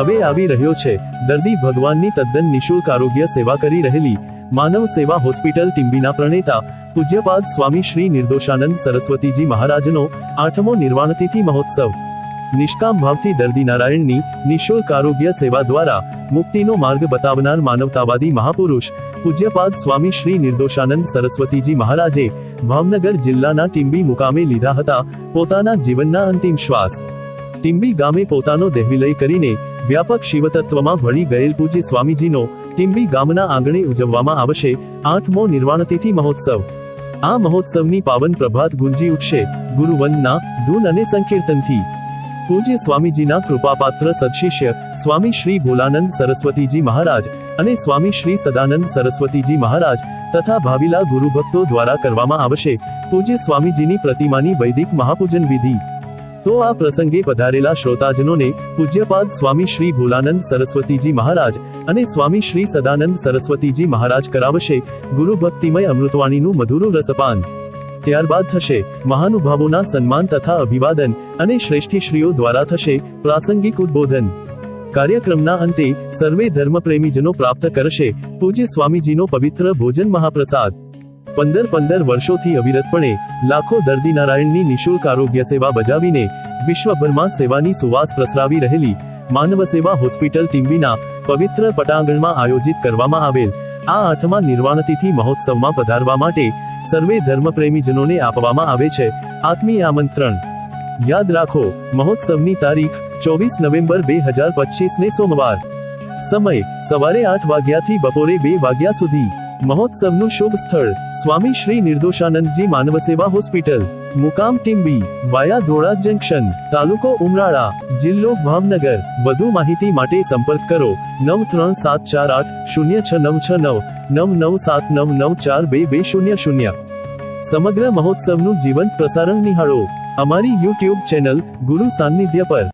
હવે આવી રહ્યો છે દર્દી ભગવાનની તદ્દન નિઃશુલ્ક આરોગ્ય સેવા કરી રહેલી માનવ સેવા હોસ્પિટલ ટીમ્બીના પ્રણેતા પૂજ્યપાદ સ્વામી શ્રી નિર્દોષાનંદ સરસ્વતીજી મહારાજનો 8મો નિર્વાણતિથિ મહોત્સવ। નિષ્કામ ભાવથી દર્દી નારાયણની નિઃશુલ્ક આરોગ્ય સેવા દ્વારા મુક્તિનો માર્ગ બતાવનાર માનવતાવાદી મહાપુરુષ પૂજ્યપાદ સ્વામી શ્રી નિર્દોષાનંદ સરસ્વતીજી મહારાજે ભાવનગર જિલ્લાના ટીમ્બી મુકામે લીધા હતા પોતાના જીવનના અંતિમ શ્વાસ। ટીમ્બી ગામે પોતાનો દેહ વિલય કરીને વ્યાપક શિવતત્વમાં ભળી ગયેલ પૂજ્ય સ્વામીજીનો ટીમ્બી ગામના આંગણે ઉજવવામાં આવશે 8મો નિર્વાણતિથિ મહોત્સવ। આ મહોત્સવની પાવન પ્રભાત ગુંજી ઉઠશે ગુરુવંદના ધૂન અને સંકીર્તનથી। પૂજ્ય સ્વામીજીના કૃપાપાત્ર સદશિષ્ય સ્વામી શ્રી ભોલાનંદ સરસ્વતીજી મહારાજ અને સ્વામી શ્રી સદાનંદ સરસ્વતીજી મહારાજ તથા ભાવિલા ગુરુભક્તો દ્વારા કરવામાં આવશે પૂજ્ય સ્વામીજીની પ્રતિમાની વૈદિક મહાપૂજન વિધિ। તો આ પ્રસંગે પધારેલા શ્રોતાજનોને પૂજ્યપાદ સ્વામી શ્રી ભોલાનંદ સરસ્વતીજી મહારાજ અને સ્વામી શ્રી સદાનંદ સરસ્વતીજી મહારાજ કરાવશે ગુરુભક્તિમય અમૃતવાણીનું મધુરું રસપાન। ત્યારબાદ થશે મહાનુભાવોના સન્માન તથા અભિવાદન અને શ્રેષ્ઠીશ્રીઓ દ્વારા થશે પ્રાસંગિક ઉદ્બોધન। કાર્યક્રમના અંતે સર્વે ધર્મપ્રેમીજનો પ્રાપ્ત કરશે પૂજ્ય સ્વામીજીનો પવિત્ર ભોજન મહાપ્રસાદ। 15 વર્ષોથી અવિરતપણે લાખો દર્દી નારાયણની નિઃશુલ્ક આરોગ્ય સેવા બજાવીને વિશ્વભરમાં સેવાની સુવાસ પ્રસરાવી રહેલી માનવ સેવા હોસ્પિટલ ટીમ્બીના પવિત્ર પટાંગણમાં આયોજિત કરવામાં આવેલ આ 8મા નિર્વાણતિથિ મહોત્સવમાં પધારવા માટે સર્વે ધર્મપ્રેમીજનોને આપવામાં આવે છે આત્મીય આમંત્રણ। યાદ રાખો મહોત્સવની તારીખ 24 નવેમ્બર 2025 ને સોમવાર। સમય સવારે 8 વાગ્યાથી બપોરે 2 વાગ્યા સુધી। મહોત્સવનું શુભ સ્થળ સ્વામી શ્રી નિર્દોષાનંદજી માનવ સેવા હોસ્પિટલ, મુકામ ટીમ્બી, વાયા ધોળા જંકશન, તાલુકો ઉમરાળા, જિલ્લો ભાવનગર। વધુ માહિતી માટે સંપર્ક કરો 9374806969 9979942200। સમગ્ર મહોત્સવનું જીવંત પ્રસારણ નિહાળો અમારી YouTube ચેનલ ગુરુ સાનિધ્ય પર।